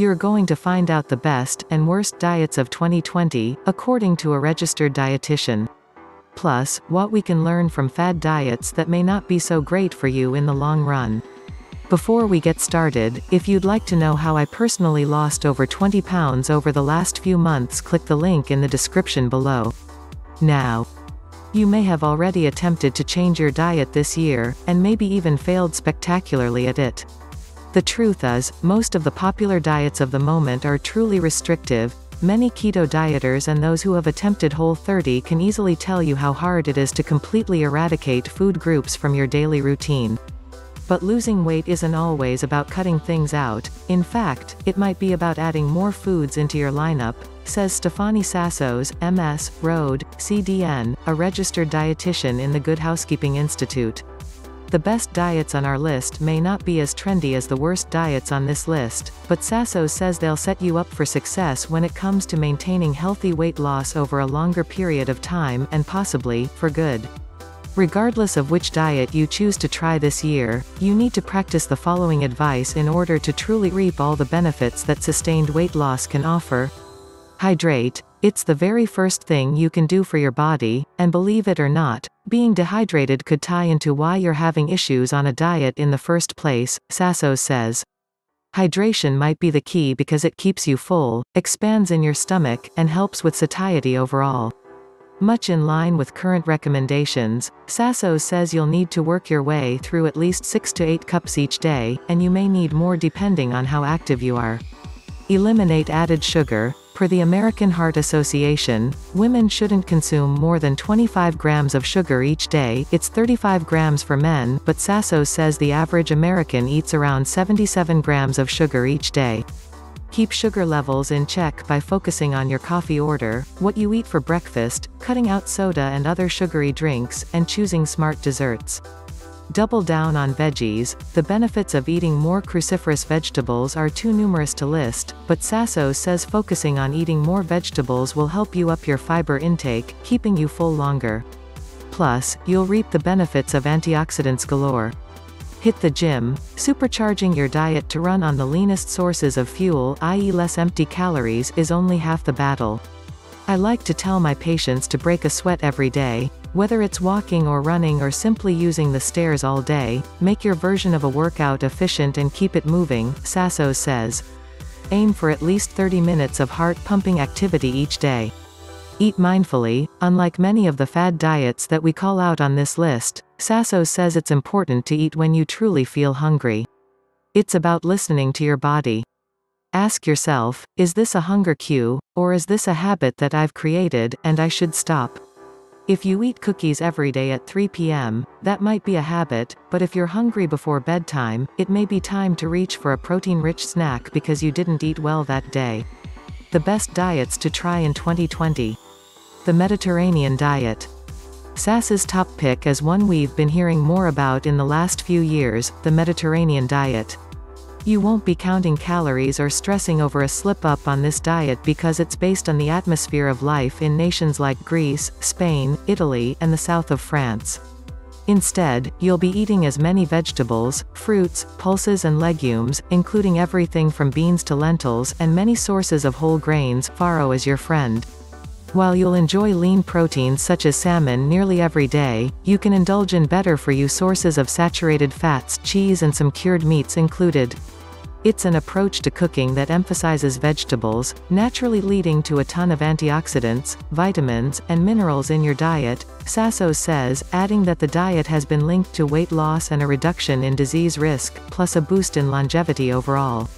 You're going to find out the best and worst diets of 2020, according to a registered dietitian. Plus, what we can learn from fad diets that may not be so great for you in the long run. Before we get started, if you'd like to know how I personally lost over 20 pounds over the last few months, click the link in the description below. Now, you may have already attempted to change your diet this year, and maybe even failed spectacularly at it. The truth is, most of the popular diets of the moment are truly restrictive. Many keto dieters and those who have attempted Whole30 can easily tell you how hard it is to completely eradicate food groups from your daily routine. But losing weight isn't always about cutting things out. In fact, it might be about adding more foods into your lineup, says Stephanie Sassos, MS, Rhode, CDN, a registered dietitian in the Good Housekeeping Institute. The best diets on our list may not be as trendy as the worst diets on this list, but Sassos says they'll set you up for success when it comes to maintaining healthy weight loss over a longer period of time and possibly, for good. Regardless of which diet you choose to try this year, you need to practice the following advice in order to truly reap all the benefits that sustained weight loss can offer. Hydrate. It's the very first thing you can do for your body, and believe it or not, being dehydrated could tie into why you're having issues on a diet in the first place, Sassos says. Hydration might be the key because it keeps you full, expands in your stomach, and helps with satiety overall. Much in line with current recommendations, Sassos says you'll need to work your way through at least 6 to 8 cups each day, and you may need more depending on how active you are. Eliminate added sugar. Per the American Heart Association, women shouldn't consume more than 25 grams of sugar each day. It's 35 grams for men, but Sassos says the average American eats around 77 grams of sugar each day. Keep sugar levels in check by focusing on your coffee order, what you eat for breakfast, cutting out soda and other sugary drinks, and choosing smart desserts. Double down on veggies. The benefits of eating more cruciferous vegetables are too numerous to list, but Sassos says focusing on eating more vegetables will help you up your fiber intake, keeping you full longer. Plus, you'll reap the benefits of antioxidants galore. Hit the gym. Supercharging your diet to run on the leanest sources of fuel, i.e. less empty calories, is only half the battle. I like to tell my patients to break a sweat every day. Whether it's walking or running or simply using the stairs all day, make your version of a workout efficient and keep it moving, Sassos says. Aim for at least 30 minutes of heart-pumping activity each day. Eat mindfully. Unlike many of the fad diets that we call out on this list, Sassos says it's important to eat when you truly feel hungry. It's about listening to your body. Ask yourself, is this a hunger cue, or is this a habit that I've created, and I should stop? If you eat cookies every day at 3 p.m., that might be a habit, but if you're hungry before bedtime, it may be time to reach for a protein-rich snack because you didn't eat well that day. The best diets to try in 2020. The Mediterranean diet. Sass's top pick is one we've been hearing more about in the last few years, the Mediterranean diet. You won't be counting calories or stressing over a slip-up on this diet because it's based on the atmosphere of life in nations like Greece, Spain, Italy, and the south of France. Instead, you'll be eating as many vegetables, fruits, pulses and legumes, including everything from beans to lentils, and many sources of whole grains. Farro is your friend. While you'll enjoy lean proteins such as salmon nearly every day, you can indulge in better-for-you sources of saturated fats, cheese and some cured meats included. It's an approach to cooking that emphasizes vegetables, naturally leading to a ton of antioxidants, vitamins, and minerals in your diet, Sassos says, adding that the diet has been linked to weight loss and a reduction in disease risk, plus a boost in longevity overall.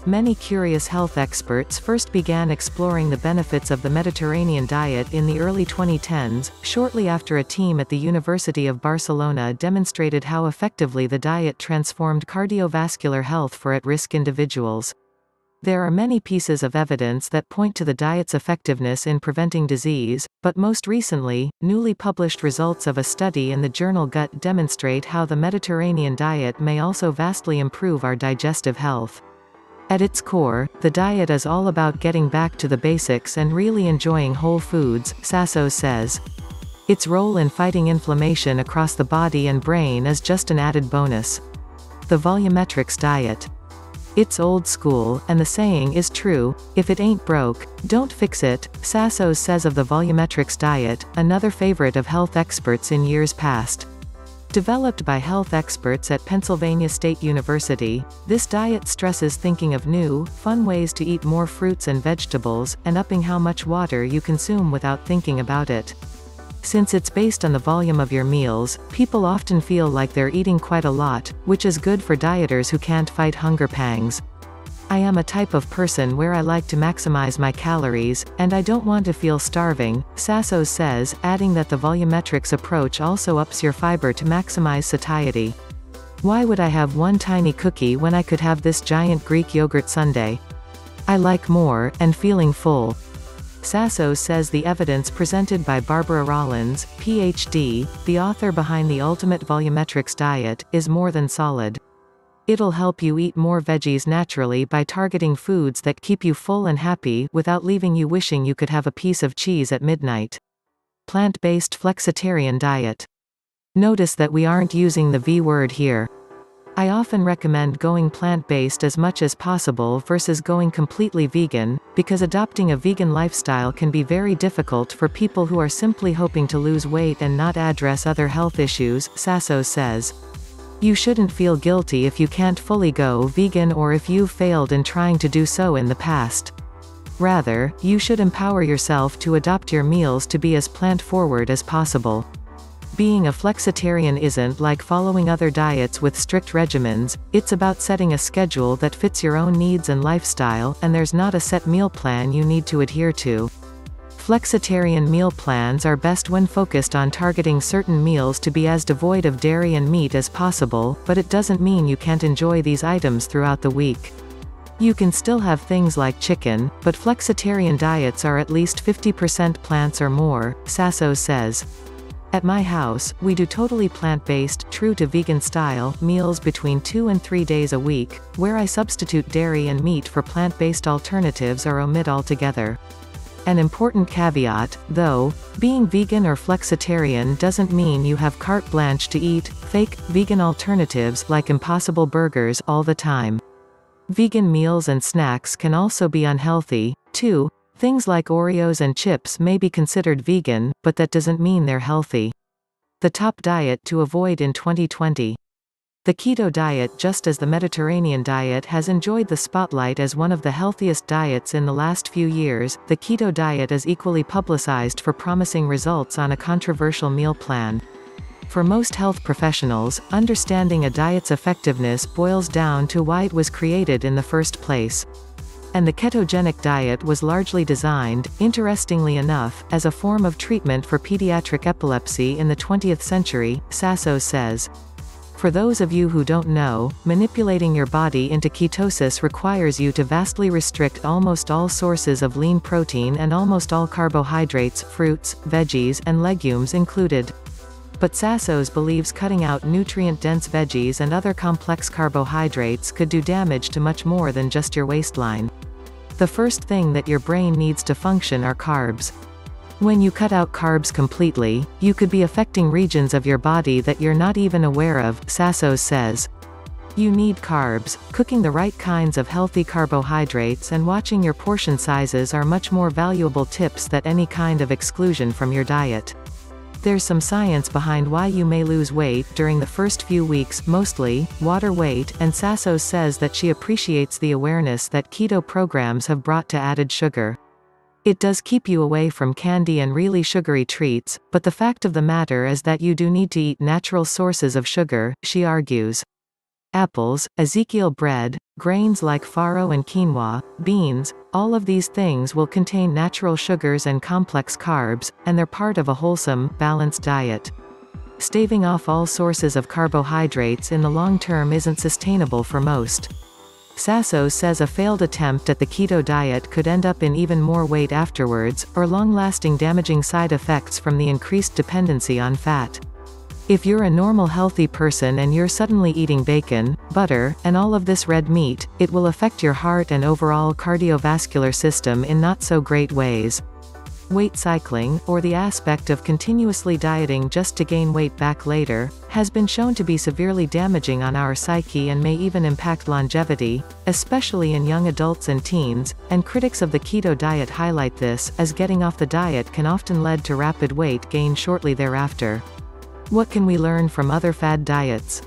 Many curious health experts first began exploring the benefits of the Mediterranean diet in the early 2010s, shortly after a team at the University of Barcelona demonstrated how effectively the diet transformed cardiovascular health for at-risk individuals. There are many pieces of evidence that point to the diet's effectiveness in preventing disease, but most recently, newly published results of a study in the journal Gut demonstrate how the Mediterranean diet may also vastly improve our digestive health. At its core, the diet is all about getting back to the basics and really enjoying whole foods, Sassos says. Its role in fighting inflammation across the body and brain is just an added bonus. The Volumetrics diet. It's old school, and the saying is true, if it ain't broke, don't fix it, Sassos says of the Volumetrics diet, another favorite of health experts in years past. Developed by health experts at Pennsylvania State University, this diet stresses thinking of new, fun ways to eat more fruits and vegetables, and upping how much water you consume without thinking about it. Since it's based on the volume of your meals, people often feel like they're eating quite a lot, which is good for dieters who can't fight hunger pangs. I am a type of person where I like to maximize my calories, and I don't want to feel starving, Sassos says, adding that the volumetrics approach also ups your fiber to maximize satiety. Why would I have one tiny cookie when I could have this giant Greek yogurt sundae? I like more, and feeling full. Sassos says the evidence presented by Barbara Rollins, Ph.D., the author behind the Ultimate Volumetrics Diet, is more than solid. It'll help you eat more veggies naturally by targeting foods that keep you full and happy without leaving you wishing you could have a piece of cheese at midnight. Plant-based flexitarian diet. Notice that we aren't using the V word here. I often recommend going plant-based as much as possible versus going completely vegan, because adopting a vegan lifestyle can be very difficult for people who are simply hoping to lose weight and not address other health issues, Sassos says. You shouldn't feel guilty if you can't fully go vegan or if you've failed in trying to do so in the past. Rather, you should empower yourself to adopt your meals to be as plant-forward as possible. Being a flexitarian isn't like following other diets with strict regimens, it's about setting a schedule that fits your own needs and lifestyle, and there's not a set meal plan you need to adhere to. Flexitarian meal plans are best when focused on targeting certain meals to be as devoid of dairy and meat as possible, but it doesn't mean you can't enjoy these items throughout the week. You can still have things like chicken, but flexitarian diets are at least 50% plants or more, Sassos says. At my house, we do totally plant-based, true to vegan style, meals between 2 and 3 days a week, where I substitute dairy and meat for plant-based alternatives or omit altogether. An important caveat, though, being vegan or flexitarian doesn't mean you have carte blanche to eat fake, vegan alternatives like Impossible Burgers all the time. Vegan meals and snacks can also be unhealthy, too. Things like Oreos and chips may be considered vegan, but that doesn't mean they're healthy. The top diet to avoid in 2020. The keto diet, just as the Mediterranean diet has enjoyed the spotlight as one of the healthiest diets in the last few years, the keto diet is equally publicized for promising results on a controversial meal plan. For most health professionals, understanding a diet's effectiveness boils down to why it was created in the first place. And the ketogenic diet was largely designed, interestingly enough, as a form of treatment for pediatric epilepsy in the 20th century, Sassos says. For those of you who don't know, manipulating your body into ketosis requires you to vastly restrict almost all sources of lean protein and almost all carbohydrates, fruits, veggies, and legumes included. But Sassos believes cutting out nutrient-dense veggies and other complex carbohydrates could do damage to much more than just your waistline. The first thing that your brain needs to function are carbs. When you cut out carbs completely, you could be affecting regions of your body that you're not even aware of, Sassos says. You need carbs. Cooking the right kinds of healthy carbohydrates and watching your portion sizes are much more valuable tips than any kind of exclusion from your diet. There's some science behind why you may lose weight during the first few weeks, mostly water weight, and Sassos says that she appreciates the awareness that keto programs have brought to added sugar. It does keep you away from candy and really sugary treats, but the fact of the matter is that you do need to eat natural sources of sugar, she argues. Apples, Ezekiel bread, grains like farro and quinoa, beans, all of these things will contain natural sugars and complex carbs, and they're part of a wholesome, balanced diet. Staving off all sources of carbohydrates in the long term isn't sustainable for most. Sassos says a failed attempt at the keto diet could end up in even more weight afterwards, or long-lasting damaging side effects from the increased dependency on fat. If you're a normal healthy person and you're suddenly eating bacon, butter, and all of this red meat, it will affect your heart and overall cardiovascular system in not so great ways. weight cycling, or the aspect of continuously dieting just to gain weight back later, has been shown to be severely damaging on our psyche and may even impact longevity, especially in young adults and teens, and critics of the keto diet highlight this, as getting off the diet can often lead to rapid weight gain shortly thereafter. What can we learn from other fad diets?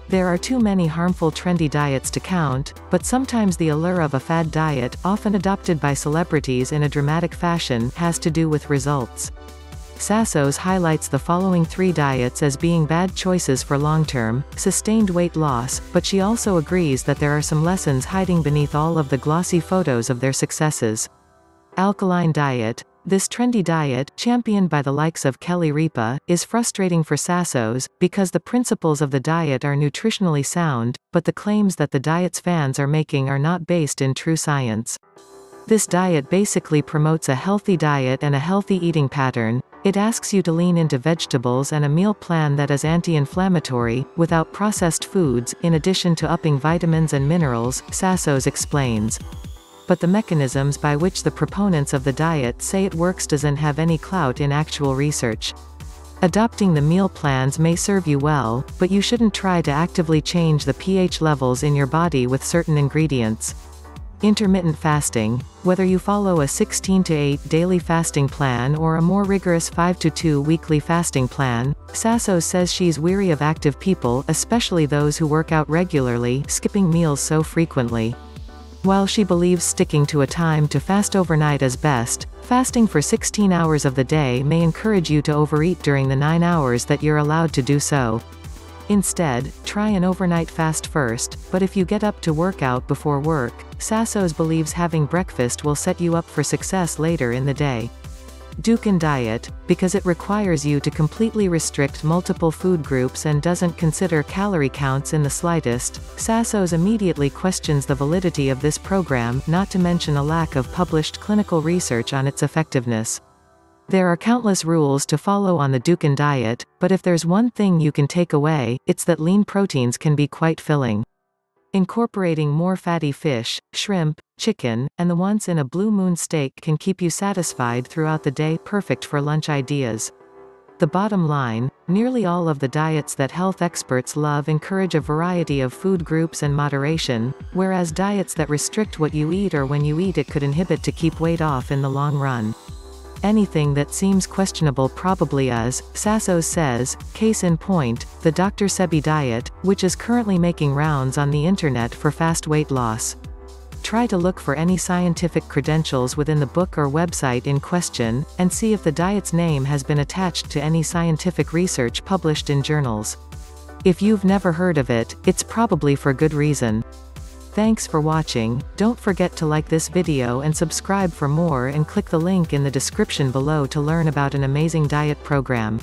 There are too many harmful trendy diets to count, but sometimes the allure of a fad diet, often adopted by celebrities in a dramatic fashion, has to do with results. Sassos highlights the following 3 diets as being bad choices for long-term, sustained weight loss, but she also agrees that there are some lessons hiding beneath all of the glossy photos of their successes. Alkaline diet. This trendy diet, championed by the likes of Kelly Ripa, is frustrating for Sassos, because the principles of the diet are nutritionally sound, but the claims that the diet's fans are making are not based in true science. This diet basically promotes a healthy diet and a healthy eating pattern. It asks you to lean into vegetables and a meal plan that is anti-inflammatory, without processed foods, in addition to upping vitamins and minerals, Sassos explains. But the mechanisms by which the proponents of the diet say it works doesn't have any clout in actual research. Adopting the meal plans may serve you well, but you shouldn't try to actively change the pH levels in your body with certain ingredients. Intermittent fasting. Whether you follow a 16-8 daily fasting plan or a more rigorous 5-2 weekly fasting plan, Sassos says she's weary of active people, especially those who work out regularly, skipping meals so frequently. While she believes sticking to a time to fast overnight is best, fasting for 16 hours of the day may encourage you to overeat during the 9 hours that you're allowed to do so. Instead, try an overnight fast first, but if you get up to work out before work, Sassos believes having breakfast will set you up for success later in the day. Dukan diet, because it requires you to completely restrict multiple food groups and doesn't consider calorie counts in the slightest, Sassos immediately questions the validity of this program, not to mention a lack of published clinical research on its effectiveness. There are countless rules to follow on the Dukan diet, but if there's one thing you can take away, it's that lean proteins can be quite filling. Incorporating more fatty fish, shrimp, chicken, and the once-in-a-blue moon steak can keep you satisfied throughout the day, perfect for lunch ideas. The bottom line, nearly all of the diets that health experts love encourage a variety of food groups and moderation, whereas diets that restrict what you eat or when you eat it could inhibit to keep weight off in the long run. Anything that seems questionable probably is, Sassos says. Case in point, the Dr. Sebi diet, which is currently making rounds on the internet for fast weight loss. Try to look for any scientific credentials within the book or website in question, and see if the diet's name has been attached to any scientific research published in journals. If you've never heard of it, it's probably for good reason. Thanks for watching. Don't forget to like this video and subscribe for more, and click the link in the description below to learn about an amazing diet program.